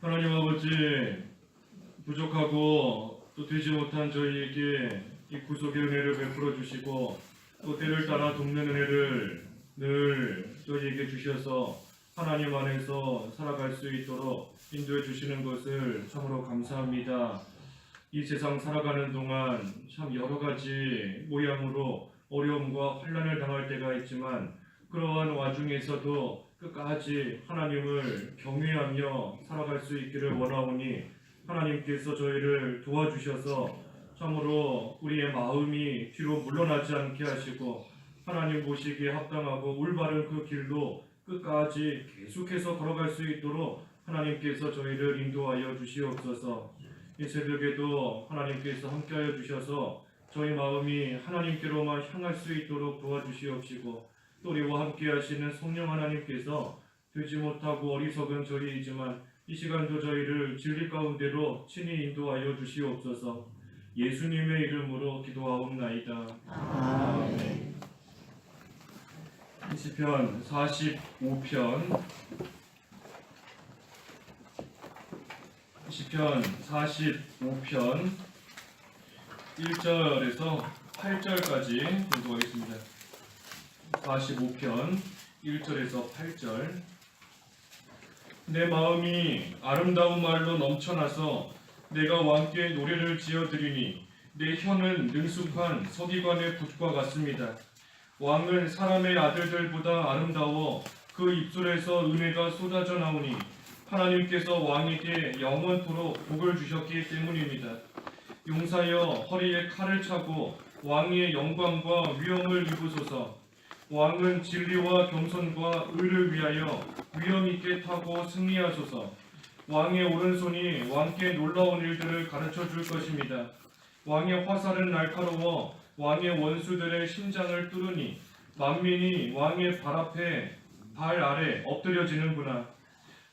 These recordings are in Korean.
하나님 아버지, 부족하고 또 되지 못한 저희에게 이 구속의 은혜를 베풀어 주시고 또 때를 따라 돕는 은혜를 늘 저희에게 주셔서 하나님 안에서 살아갈 수 있도록 인도해 주시는 것을 참으로 감사합니다. 이 세상 살아가는 동안 참 여러 가지 모양으로 어려움과 환난을 당할 때가 있지만 그러한 와중에서도 끝까지 하나님을 경외하며 살아갈 수 있기를 원하오니 하나님께서 저희를 도와주셔서 참으로 우리의 마음이 뒤로 물러나지 않게 하시고 하나님 보시기에 합당하고 올바른 그 길로 끝까지 계속해서 걸어갈 수 있도록 하나님께서 저희를 인도하여 주시옵소서. 이 새벽에도 하나님께서 함께하여 주셔서 저희 마음이 하나님께로만 향할 수 있도록 도와주시옵시고 또 우리와 함께 하시는 성령 하나님께서 되지 못하고 어리석은 저희이지만 이 시간도 저희를 진리 가운데로 친히 인도하여 주시옵소서. 예수님의 이름으로 기도하옵나이다. 아멘. 시편 45편 시편 45편 1절에서 8절까지 공부하겠습니다. 45편 1절에서 8절. 내 마음이 아름다운 말로 넘쳐나서 내가 왕께 노래를 지어드리니 내 혀는 능숙한 서기관의 붓과 같습니다. 왕은 사람의 아들들보다 아름다워 그 입술에서 은혜가 쏟아져 나오니 하나님께서 왕에게 영원토록 복을 주셨기 때문입니다. 용사여 허리에 칼을 차고 왕의 영광과 위엄을 입으소서. 왕은 진리와 겸손과 의를 위하여 위엄 있게 타고 승리하소서. 왕의 오른손이 왕께 놀라운 일들을 가르쳐 줄 것입니다. 왕의 화살은 날카로워 왕의 원수들의 심장을 뚫으니 만민이 왕의 발 아래 엎드려지는구나.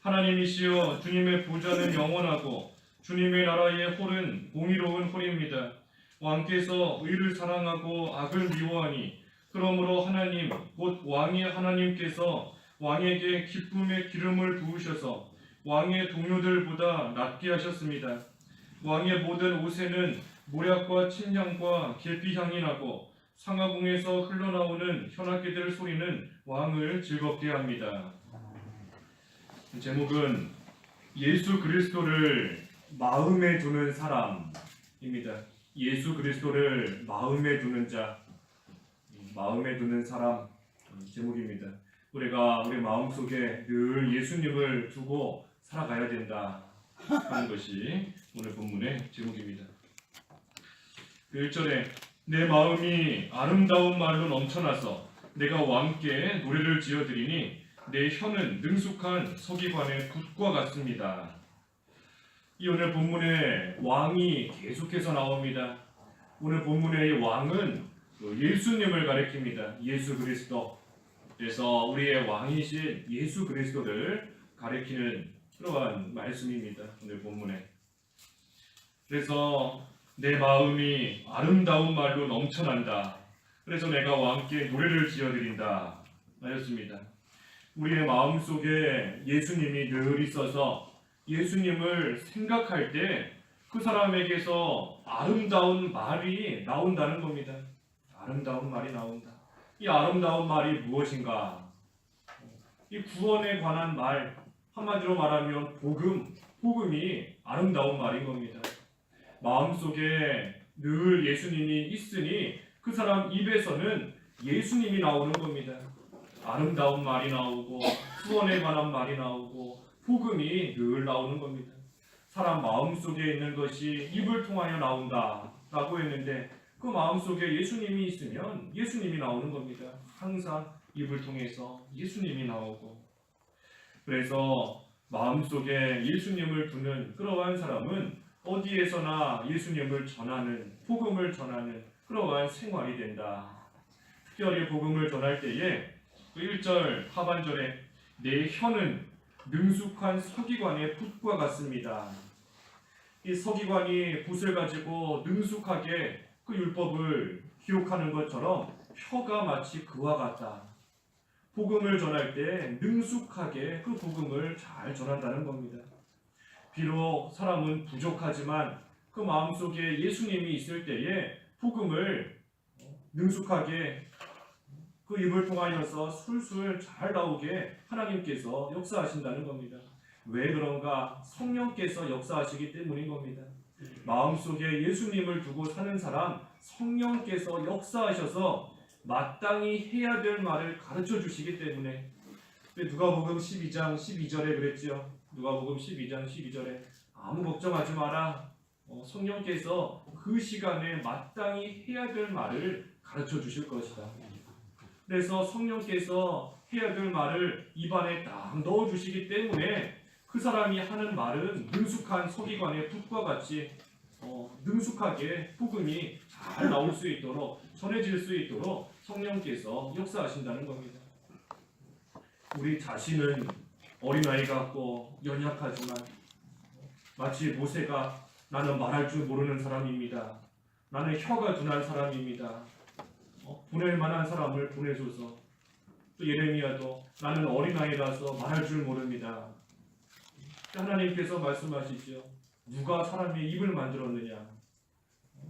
하나님이시여 주님의 보좌는 영원하고 주님의 나라의 홀은 공의로운 홀입니다. 왕께서 의를 사랑하고 악을 미워하니 그러므로 하나님 곧 왕의 하나님께서 왕에게 기쁨의 기름을 부으셔서 왕의 동료들보다 낫게 하셨습니다. 왕의 모든 옷에는 모략과 침향과 계피향이 나고 상하궁에서 흘러나오는 현악기들 소리는 왕을 즐겁게 합니다. 제목은 예수 그리스도를 마음에 두는 사람입니다. 예수 그리스도를 마음에 두는 자, 마음에 두는 사람 제목입니다. 우리가 우리 마음속에 늘 예수님을 두고 살아가야 된다 하는 것이 오늘 본문의 제목입니다. 1절에 내 마음이 아름다운 말로 넘쳐나서 내가 왕께 노래를 지어드리니 내 혀는 능숙한 서기관의 붓과 같습니다. 이 오늘 본문에 왕이 계속해서 나옵니다. 오늘 본문의 이 왕은 예수님을 가리킵니다. 예수 그리스도. 그래서 우리의 왕이신 예수 그리스도를 가리키는 그러한 말씀입니다. 오늘 본문에. 그래서 내 마음이 아름다운 말로 넘쳐난다. 그래서 내가 왕께 노래를 지어드린다 하였습니다. 우리의 마음속에 예수님이 늘 있어서 예수님을 생각할 때 그 사람에게서 아름다운 말이 나온다는 겁니다. 아름다운 말이 나온다. 이 아름다운 말이 무엇인가? 이 구원에 관한 말, 한마디로 말하면 복음이 아름다운 말인 겁니다. 마음속에 늘 예수님이 있으니 그 사람 입에서는 예수님이 나오는 겁니다. 아름다운 말이 나오고 구원에 관한 말이 나오고 복음이 늘 나오는 겁니다. 사람 마음속에 있는 것이 입을 통하여 나온다 라고 했는데 그 마음속에 예수님이 있으면 예수님이 나오는 겁니다. 항상 입을 통해서 예수님이 나오고. 그래서 마음속에 예수님을 두는 그러한 사람은 어디에서나 예수님을 전하는, 복음을 전하는 그러한 생활이 된다. 특별히 복음을 전할 때에 1절 하반절에 내 혀는 능숙한 서기관의 붓과 같습니다. 이 서기관이 붓을 가지고 능숙하게 그 율법을 기록하는 것처럼 혀가 마치 그와 같다. 복음을 전할 때 능숙하게 그 복음을 잘 전한다는 겁니다. 비록 사람은 부족하지만 그 마음속에 예수님이 있을 때에 복음을 능숙하게 그 입을 통하여서 술술 잘 나오게 하나님께서 역사하신다는 겁니다. 왜 그런가? 성령께서 역사하시기 때문인 겁니다. 마음속에 예수님을 두고 사는 사람, 성령께서 역사하셔서 마땅히 해야 될 말을 가르쳐 주시기 때문에. 누가복음 12장 12절에 그랬죠. 누가복음 12장 12절에 아무 걱정하지 마라. 성령께서 그 시간에 마땅히 해야 될 말을 가르쳐 주실 것이다. 그래서 성령께서 해야 될 말을 입안에 딱 넣어 주시기 때문에 그 사람이 하는 말은 능숙한 서기관의 붓과 같이 능숙하게 복음이 잘 나올 수 있도록, 전해질 수 있도록 성령께서 역사하신다는 겁니다. 우리 자신은 어린아이 같고 연약하지만 마치 모세가 나는 말할 줄 모르는 사람입니다. 나는 혀가 둔한 사람입니다. 보낼 만한 사람을 보내소서. 또 예레미야도 나는 어린아이라서 말할 줄 모릅니다. 하나님께서 말씀하시죠. 누가 사람의 입을 만들었느냐?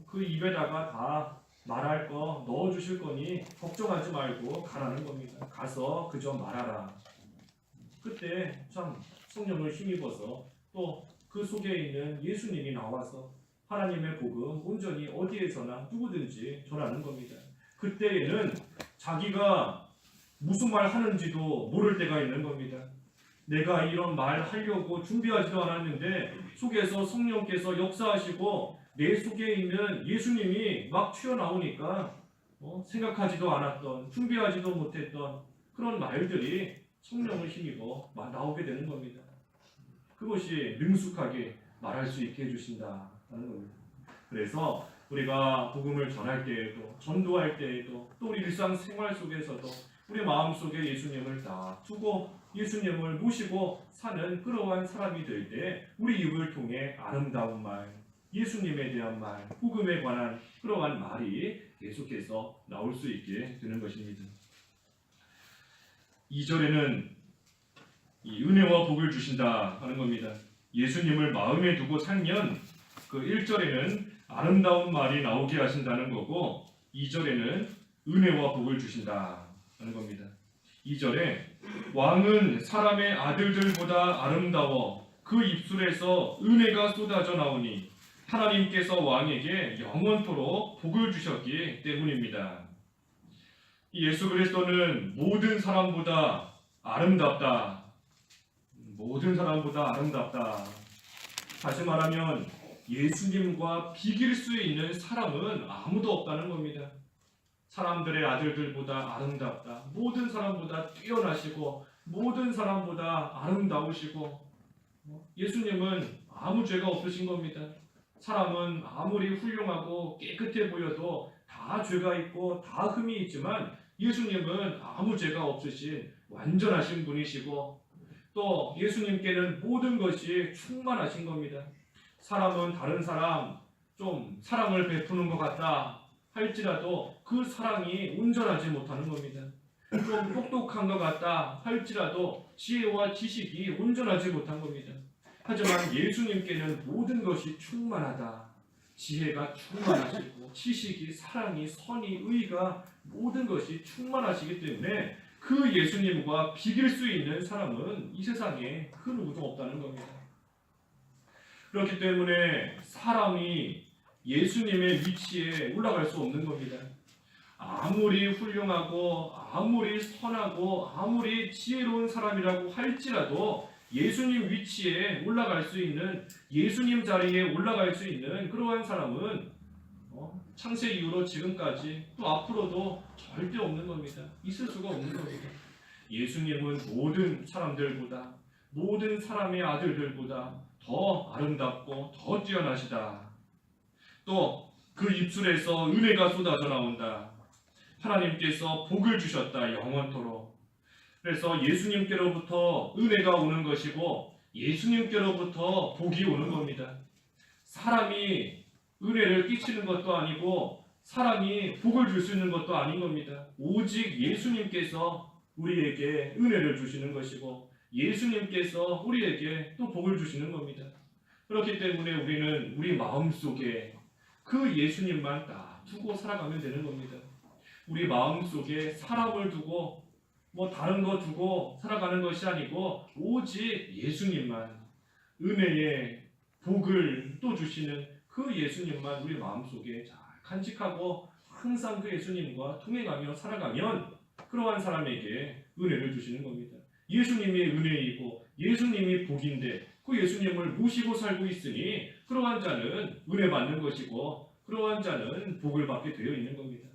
그 입에다가 다 말할 거 넣어주실 거니 걱정하지 말고 가라는 겁니다. 가서 그저 말하라. 그때 참 성령을 힘입어서 또 그 속에 있는 예수님이 나와서 하나님의 복음 온전히 어디에서나 누구든지 전하는 겁니다. 그때에는 자기가 무슨 말 하는지도 모를 때가 있는 겁니다. 내가 이런 말 하려고 준비하지도 않았는데 속에서 성령께서 역사하시고 내 속에 있는 예수님이 막 튀어나오니까 생각하지도 않았던, 준비하지도 못했던 그런 말들이 성령을 힘입어 나오게 되는 겁니다. 그것이 능숙하게 말할 수 있게 해주신다는 겁니다. 그래서 우리가 복음을 전할 때에도, 전도할 때에도, 또 우리 일상생활 속에서도 우리 마음속에 예수님을 딱 두고 예수님을 모시고 사는 그러한 사람이 될 때 우리 입을 통해 아름다운 말, 예수님에 대한 말, 복음에 관한 그러한 말이 계속해서 나올 수 있게 되는 것입니다. 2절에는 이 은혜와 복을 주신다 하는 겁니다. 예수님을 마음에 두고 살면 그 1절에는 아름다운 말이 나오게 하신다는 거고 2절에는 은혜와 복을 주신다 하는 겁니다. 2절에 왕은 사람의 아들들보다 아름다워 그 입술에서 은혜가 쏟아져 나오니 하나님께서 왕에게 영원토록 복을 주셨기 때문입니다. 예수 그리스도는 모든 사람보다 아름답다. 모든 사람보다 아름답다. 다시 말하면 예수님과 비길 수 있는 사람은 아무도 없다는 겁니다. 사람들의 아들들보다 아름답다. 모든 사람보다 뛰어나시고 모든 사람보다 아름다우시고 예수님은 아무 죄가 없으신 겁니다. 사람은 아무리 훌륭하고 깨끗해 보여도 다 죄가 있고 다 흠이 있지만 예수님은 아무 죄가 없으신 완전하신 분이시고 또 예수님께는 모든 것이 충만하신 겁니다. 사람은 다른 사람 좀 사랑을 베푸는 것 같다 할지라도 그 사랑이 온전하지 못하는 겁니다. 좀 똑똑한 것 같다 할지라도 지혜와 지식이 온전하지 못한 겁니다. 하지만 예수님께는 모든 것이 충만하다. 지혜가 충만하시고 지식이, 사랑이, 선이, 의가 모든 것이 충만하시기 때문에 그 예수님과 비길 수 있는 사람은 이 세상에 그 누구도 없다는 겁니다. 그렇기 때문에 사람이 예수님의 위치에 올라갈 수 없는 겁니다. 아무리 훌륭하고 아무리 선하고 아무리 지혜로운 사람이라고 할지라도 예수님 위치에 올라갈 수 있는, 예수님 자리에 올라갈 수 있는 그러한 사람은 창세 이후로 지금까지 또 앞으로도 절대 없는 겁니다. 있을 수가 없는 겁니다. 예수님은 모든 사람들보다, 모든 사람의 아들들보다 더 아름답고 더 뛰어나시다. 또 그 입술에서 은혜가 쏟아져 나온다. 하나님께서 복을 주셨다. 영원토록. 그래서 예수님께로부터 은혜가 오는 것이고 예수님께로부터 복이 오는 겁니다. 사람이 은혜를 끼치는 것도 아니고 사람이 복을 줄 수 있는 것도 아닌 겁니다. 오직 예수님께서 우리에게 은혜를 주시는 것이고 예수님께서 우리에게 또 복을 주시는 겁니다. 그렇기 때문에 우리는 우리 마음속에 그 예수님만 딱 두고 살아가면 되는 겁니다. 우리 마음속에 사람을 두고 뭐 다른 거 두고 살아가는 것이 아니고 오직 예수님만, 은혜의 복을 또 주시는 그 예수님만 우리 마음속에 잘 간직하고 항상 그 예수님과 통행하며 살아가면 그러한 사람에게 은혜를 주시는 겁니다. 예수님이 은혜이고 예수님이 복인데 그 예수님을 모시고 살고 있으니 그러한 자는 은혜 받는 것이고 그러한 자는 복을 받게 되어 있는 겁니다.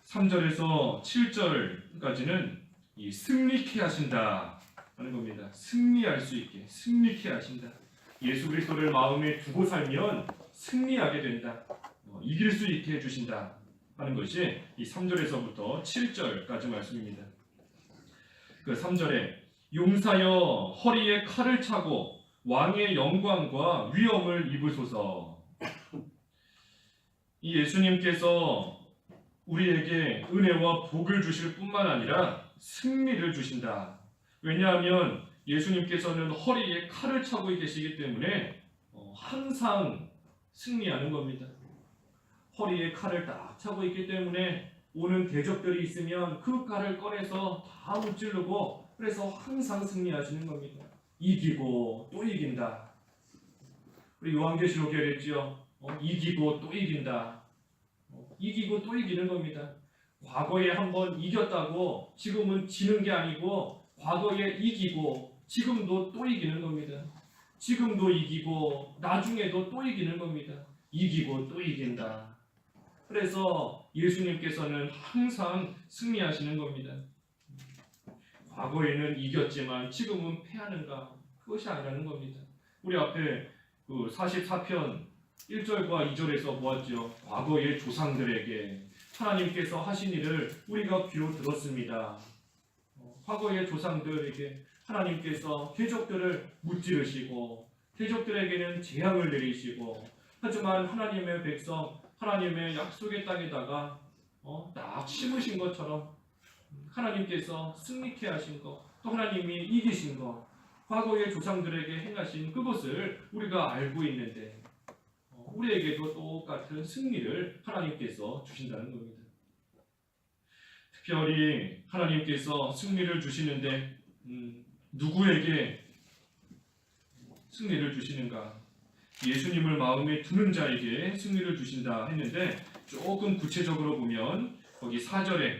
3절에서 7절까지는 이 승리케 하신다 하는 겁니다. 승리할 수 있게, 승리케 하신다. 예수 그리스도를 마음에 두고 살면 승리하게 된다. 이길 수 있게 해주신다 하는 것이 이 3절에서부터 7절까지 말씀입니다. 그 3절에 용사여 허리에 칼을 차고 왕의 영광과 위엄을 입으소서. 이 예수님께서 우리에게 은혜와 복을 주실 뿐만 아니라 승리를 주신다. 왜냐하면 예수님께서는 허리에 칼을 차고 계시기 때문에 항상 승리하는 겁니다. 허리에 칼을 딱 차고 있기 때문에 오는 대적들이 있으면 그 칼을 꺼내서 다 무찌르고 그래서 항상 승리하시는 겁니다. 이기고 또 이긴다. 우리 요한계시록에 그랬죠. 이기고 또 이긴다. 이기고 또 이기는 겁니다. 과거에 한번 이겼다고 지금은 지는 게 아니고 과거에 이기고 지금도 또 이기는 겁니다. 지금도 이기고 나중에도 또 이기는 겁니다. 이기고 또 이긴다. 그래서 예수님께서는 항상 승리하시는 겁니다. 과거에는 이겼지만 지금은 패하는가? 그것이 아니라는 겁니다. 우리 앞에 그 44편 1절과 2절에서 보았죠. 과거의 조상들에게 하나님께서 하신 일을 우리가 귀로 들었습니다. 과거의 조상들에게 하나님께서 대적들을 무찌르시고 대적들에게는 재앙을 내리시고 하지만 하나님의 백성, 하나님의 약속의 땅에다가 딱 심으신 것처럼 하나님께서 승리케 하신 것, 또 하나님이 이기신 것, 과거의 조상들에게 행하신 그것을 우리가 알고 있는데 우리에게도 똑같은 승리를 하나님께서 주신다는 겁니다. 특별히 하나님께서 승리를 주시는데 누구에게 승리를 주시는가? 예수님을 마음에 두는 자에게 승리를 주신다 했는데 조금 구체적으로 보면 거기 4절에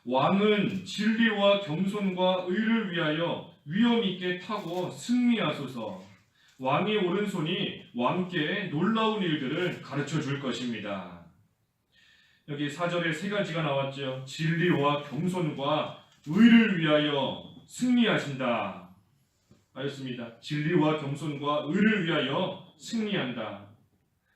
왕은 진리와 겸손과 의를 위하여 위엄 있게 타고 승리하소서. 왕의 오른손이 왕께 놀라운 일들을 가르쳐 줄 것입니다. 여기 4절에 세 가지가 나왔죠. 진리와 겸손과 의를 위하여 승리하신다 하였습니다. 진리와 겸손과 의를 위하여 승리한다.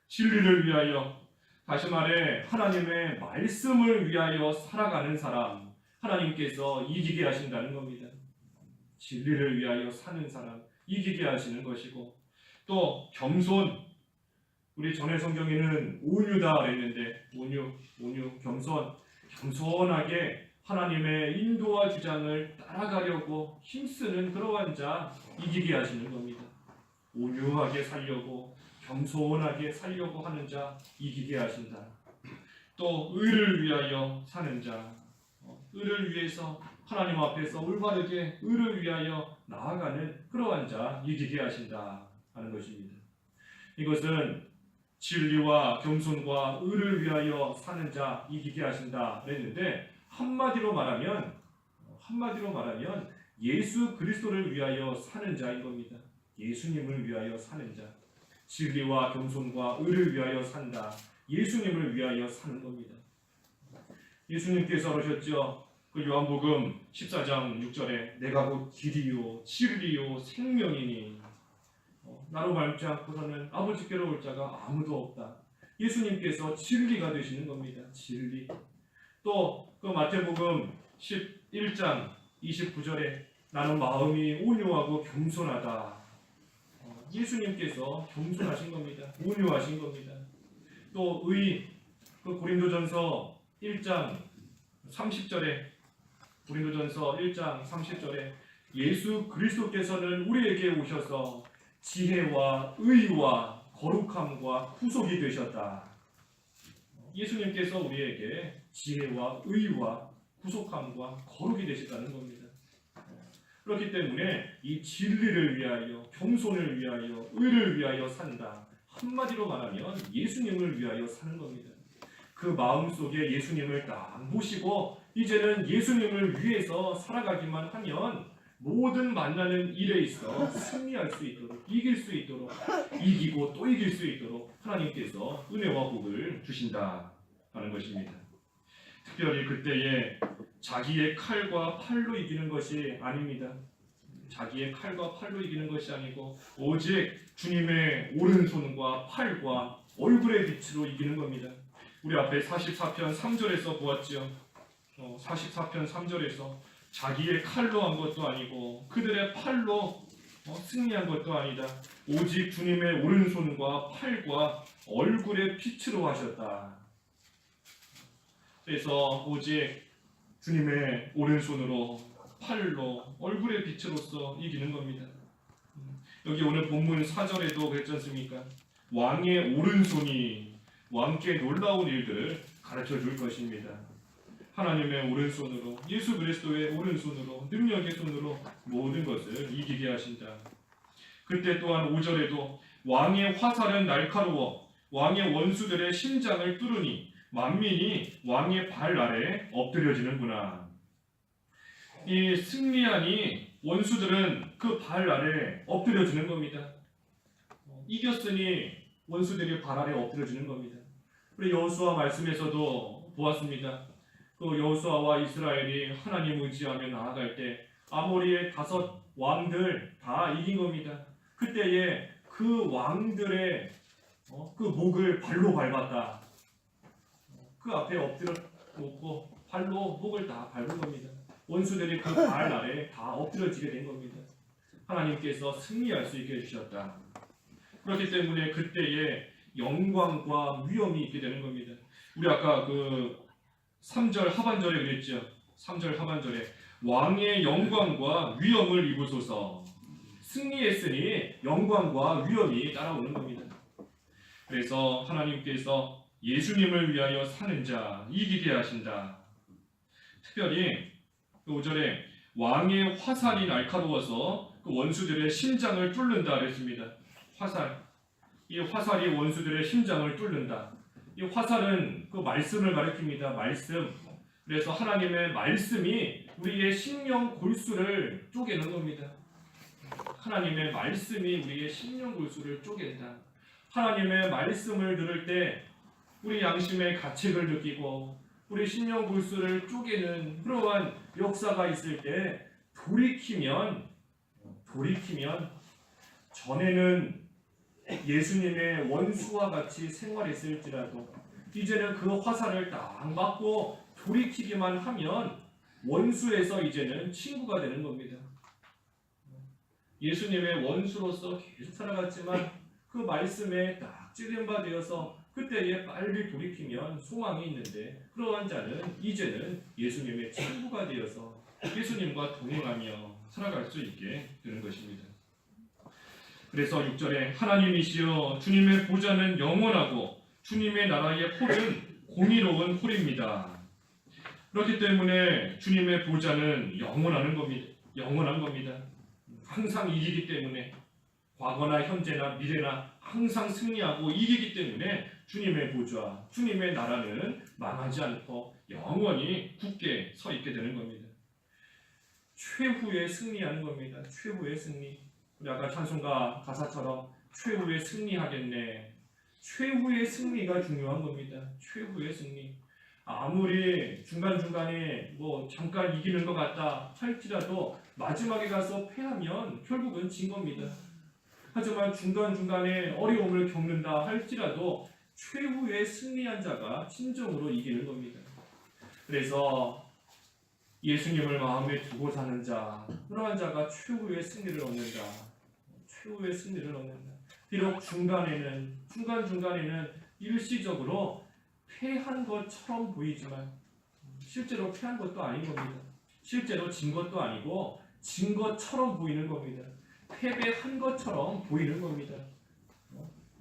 진리를 위하여, 다시 말해 하나님의 말씀을 위하여 살아가는 사람, 하나님께서 이기게 하신다는 겁니다. 진리를 위하여 사는 사람, 이기게 하시는 것이고, 또 겸손, 우리 전에 성경에는 온유다 그랬는데 온유, 겸손하게 하나님의 인도와 주장을 따라가려고 힘쓰는 그러한 자 이기게 하시는 겁니다. 온유하게 살려고 겸손하게 살려고 하는 자 이기게 하신다. 또 의를 위하여 사는 자, 의를 위해서 하나님 앞에서 올바르게 의를 위하여 나아가는 그러한 자 이기게 하신다 하는 것입니다. 이것은 진리와 겸손과 의를 위하여 사는 자 이기게 하신다 그랬는데 한마디로 말하면 예수 그리스도를 위하여 사는 자인 겁니다. 예수님을 위하여 사는 자, 진리와 겸손과 의를 위하여 산다. 예수님을 위하여 사는 겁니다. 예수님께서 그러셨죠. 그 요한복음 14장 6절에 내가 곧 길이요 진리요 생명이니 나로 밟지 않고서는 아버지께로 올 자가 아무도 없다. 예수님께서 진리가 되시는 겁니다. 진리. 또 그 마태복음 11장 29절에 나는 마음이 온유하고 겸손하다. 예수님께서 겸손하신 겁니다. 온유하신 겁니다. 또 의, 그 고린도전서 1장 30절에 예수 그리스도께서는 우리에게 오셔서 지혜와 의와 거룩함과 구속이 되셨다. 예수님께서 우리에게 지혜와 의와 구속함과 거룩이 되셨다는 겁니다. 그렇기 때문에 이 진리를 위하여, 겸손을 위하여, 의를 위하여 산다. 한마디로 말하면 예수님을 위하여 사는 겁니다. 그 마음속에 예수님을 딱 모시고 이제는 예수님을 위해서 살아가기만 하면 모든 만나는 일에 있어 승리할 수 있도록, 이길 수 있도록, 이기고 또 이길 수 있도록 하나님께서 은혜와 복을 주신다 하는 것입니다. 특별히 그때에 자기의 칼과 팔로 이기는 것이 아닙니다. 자기의 칼과 팔로 이기는 것이 아니고 오직 주님의 오른손과 팔과 얼굴의 빛으로 이기는 겁니다. 우리 앞에 44편 3절에서 보았죠. 44편 3절에서 자기의 칼로 한 것도 아니고 그들의 팔로 승리한 것도 아니다. 오직 주님의 오른손과 팔과 얼굴의 빛으로 하셨다. 그래서 오직 주님의 오른손으로 팔로 얼굴의 빛으로서 이기는 겁니다. 여기 오늘 본문 4절에도 그랬지 않습니까? 왕의 오른손이 왕께 놀라운 일들을 가르쳐 줄 것입니다. 하나님의 오른손으로, 예수 그리스도의 오른손으로, 능력의 손으로 모든 것을 이기게 하신다. 그때 또한 5절에도 왕의 화살은 날카로워 왕의 원수들의 심장을 뚫으니 만민이 왕의 발 아래 엎드려지는구나. 이 승리하니 원수들은 그 발 아래 엎드려지는 겁니다. 이겼으니 원수들이 발 아래 엎드려지는 겁니다. 우리 여호수아 말씀에서도 보았습니다. 그 여호수아와 이스라엘이 하나님 의지하며 나아갈 때 아모리의 5 왕들 다 이긴 겁니다. 그때에 그 왕들의 그 목을 발로 밟았다. 그 앞에 엎드려 놓고 발로 목을 다 밟은 겁니다. 원수들이 그 발 아래 다 엎드려지게 된 겁니다. 하나님께서 승리할 수 있게 해주셨다. 그렇기 때문에 그때에 영광과 위엄이 있게 되는 겁니다. 우리 아까 그 3절 하반절에 그랬죠. 3절 하반절에 왕의 영광과 위엄을 입으소서. 승리했으니 영광과 위엄이 따라오는 겁니다. 그래서 하나님께서 예수님을 위하여 사는 자 이기게 하신다. 특별히 5절에 왕의 화살이 날카로워서 그 원수들의 심장을 뚫는다 그랬습니다. 화살. 이 화살이 원수들의 심장을 뚫는다. 이 화살은 그 말씀을 가리킵니다. 말씀. 그래서 하나님의 말씀이 우리의 심령 골수를 쪼개는 겁니다. 하나님의 말씀이 우리의 심령 골수를 쪼갠다. 하나님의 말씀을 들을 때 우리 양심의 가책을 느끼고 우리 심령 골수를 쪼개는 그러한 역사가 있을 때 돌이키면 전에는 예수님의 원수와 같이 생활했을지라도 이제는 그 화살을 딱 맞고 돌이키기만 하면 원수에서 이제는 친구가 되는 겁니다. 예수님의 원수로서 계속 살아갔지만 그 말씀에 딱 찔린 바 되어서 그때에 빨리 돌이키면 소망이 있는데 그러한 자는 이제는 예수님의 친구가 되어서 예수님과 동행하며 살아갈 수 있게 되는 것입니다. 그래서 6절에 하나님이시여 주님의 보좌는 영원하고 주님의 나라의 홀은 공의로운 홀입니다. 그렇기 때문에 주님의 보좌는 영원한 겁니다. 항상 이기기 때문에 과거나 현재나 미래나 항상 승리하고 이기기 때문에 주님의 보좌, 주님의 나라는 망하지 않고 영원히 굳게 서 있게 되는 겁니다. 최후의 승리하는 겁니다. 최후의 승리. 우리 아까 찬송가 가사처럼 최후의 승리하겠네. 최후의 승리가 중요한 겁니다. 최후의 승리. 아무리 중간중간에 잠깐 이기는 것 같다 할지라도 마지막에 가서 패하면 결국은 진 겁니다. 하지만 중간중간에 어려움을 겪는다 할지라도 최후의 승리한 자가 진정으로 이기는 겁니다. 그래서 예수님을 마음에 두고 사는 자, 그러한 자가 최후의 승리를 얻는다. 최후의 승리를 얻는다. 비록 중간중간에는 일시적으로 패한 것처럼 보이지만 실제로 패한 것도 아닌 겁니다. 실제로 진 것도 아니고 진 것처럼 보이는 겁니다. 패배한 것처럼 보이는 겁니다.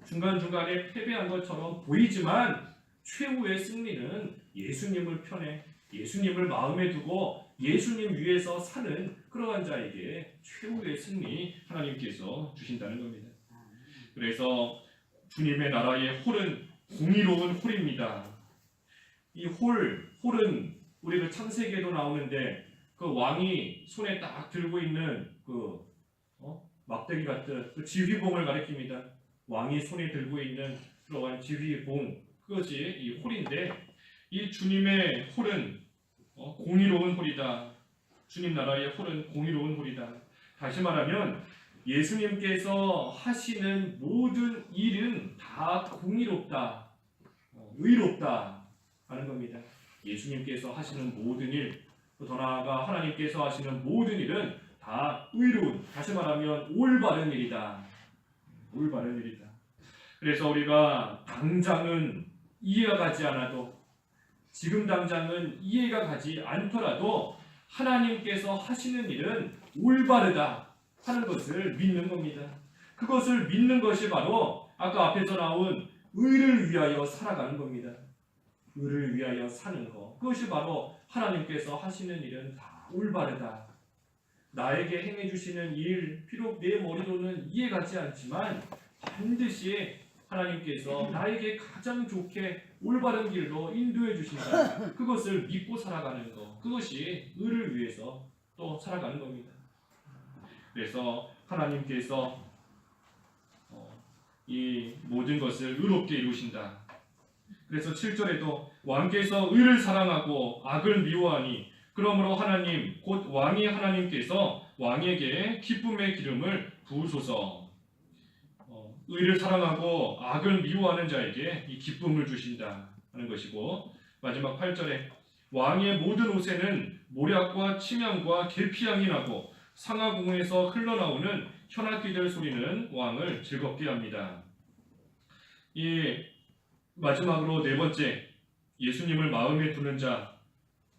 중간중간에 패배한 것처럼 보이지만 최후의 승리는 예수님을 편에 예수님을 마음에 두고 예수님 위에서 사는 그러한 자에게 최후의 승리 하나님께서 주신다는 겁니다. 그래서 주님의 나라의 홀은 공의로운 홀입니다. 이 홀은 우리 그 창세기에도 나오는데 그 왕이 손에 딱 들고 있는 그 막대기 같은 그 지휘봉을 가리킵니다. 왕이 손에 들고 있는 그러한 지휘봉, 그것이 이 홀인데, 이 주님의 홀은 공의로운 홀이다. 주님 나라의 홀은 공의로운 홀이다. 다시 말하면 예수님께서 하시는 모든 일은 다 공의롭다, 의롭다 하는 겁니다. 예수님께서 하시는 모든 일, 더 나아가 하나님께서 하시는 모든 일은 다 의로운, 다시 말하면 올바른 일이다. 올바른 일이다. 그래서 우리가 당장은 이해가 가지 않아도, 지금 당장은 이해가 가지 않더라도 하나님께서 하시는 일은 올바르다 하는 것을 믿는 겁니다. 그것을 믿는 것이 바로 아까 앞에서 나온 의를 위하여 살아가는 겁니다. 의를 위하여 사는 것, 그것이 바로 하나님께서 하시는 일은 다 올바르다. 나에게 행해 주시는 일, 비록 내 머리로는 이해가지 않지만 반드시 하나님께서 나에게 가장 좋게 올바른 길로 인도해 주신다. 그것을 믿고 살아가는 것, 그것이 의를 위해서 또 살아가는 겁니다. 그래서 하나님께서 이 모든 것을 의롭게 이루신다. 그래서 7절에도 왕께서 의를 사랑하고 악을 미워하니 그러므로 하나님 곧 왕이 하나님께서 왕에게 기쁨의 기름을 부으소서. 의를 사랑하고 악을 미워하는 자에게 이 기쁨을 주신다 하는 것이고, 마지막 8절에 왕의 모든 옷에는 모략과 침향과 계피향이 나고 상하궁에서 흘러나오는 현악기들 소리는 왕을 즐겁게 합니다. 이 마지막으로 네 번째, 예수님을 마음에 두는 자,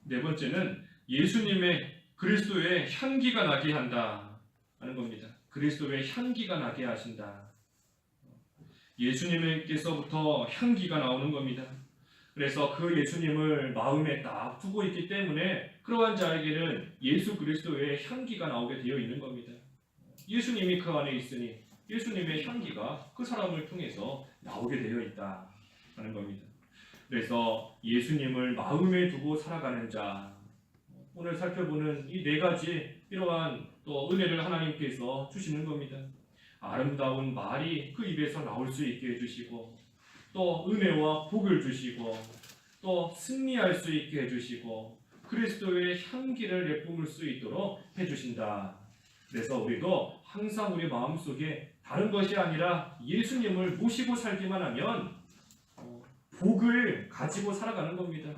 네 번째는 예수님의 그리스도의 향기가 나게 한다 하는 겁니다. 그리스도의 향기가 나게 하신다. 예수님께서부터 향기가 나오는 겁니다. 그래서 그 예수님을 마음에 딱 두고 있기 때문에 그러한 자에게는 예수 그리스도의 향기가 나오게 되어 있는 겁니다. 예수님이 그 안에 있으니 예수님의 향기가 그 사람을 통해서 나오게 되어 있다 하는 겁니다. 그래서 예수님을 마음에 두고 살아가는 자, 오늘 살펴보는 이 네 가지 이러한 또 은혜를 하나님께서 주시는 겁니다. 아름다운 말이 그 입에서 나올 수 있게 해주시고, 또 은혜와 복을 주시고, 또 승리할 수 있게 해주시고, 그리스도의 향기를 내뿜을 수 있도록 해주신다. 그래서 우리도 항상 우리 마음속에 다른 것이 아니라 예수님을 모시고 살기만 하면 복을 가지고 살아가는 겁니다.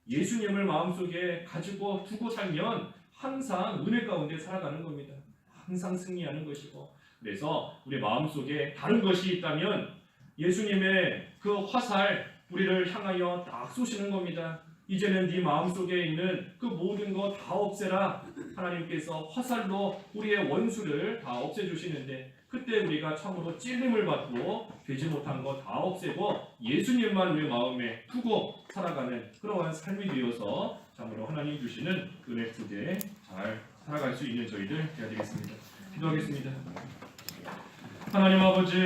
예수님을 마음속에 가지고 두고 살면 항상 은혜 가운데 살아가는 겁니다. 항상 승리하는 것이고, 그래서 우리 마음속에 다른 것이 있다면 예수님의 그 화살 우리를 향하여 딱 쏘시는 겁니다. 이제는 네 마음속에 있는 그 모든 거 다 없애라. 하나님께서 화살로 우리의 원수를 다 없애주시는데, 그때 우리가 참으로 찔림을 받고 되지 못한 거 다 없애고 예수님만 우리 마음에 두고 살아가는 그러한 삶이 되어서 참으로 하나님 주시는 은혜 속에 잘 살아갈 수 있는 저희들 되어야 되겠습니다. 기도하겠습니다. 하나님 아버지,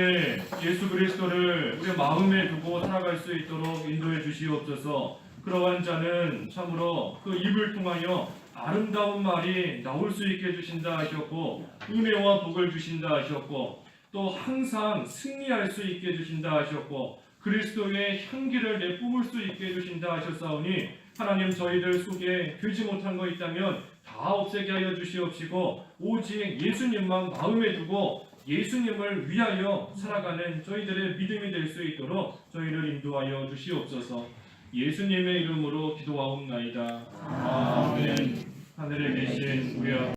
예수 그리스도를 우리 마음에 두고 살아갈 수 있도록 인도해 주시옵소서. 그러한 자는 참으로 그 입을 통하여 아름다운 말이 나올 수 있게 해주신다 하셨고, 은혜와 복을 주신다 하셨고, 또 항상 승리할 수 있게 해주신다 하셨고, 그리스도의 향기를 내뿜을 수 있게 해주신다 하셨사오니, 하나님 저희들 속에 되지 못한 거 있다면 다 없애게 하여 주시옵시고, 오직 예수님만 마음에 두고 예수님을 위하여 살아가는 저희들의 믿음이 될 수 있도록 저희를 인도하여 주시옵소서. 예수님의 이름으로 기도하옵나이다. 아멘. 하늘에 계신 우리 아버지,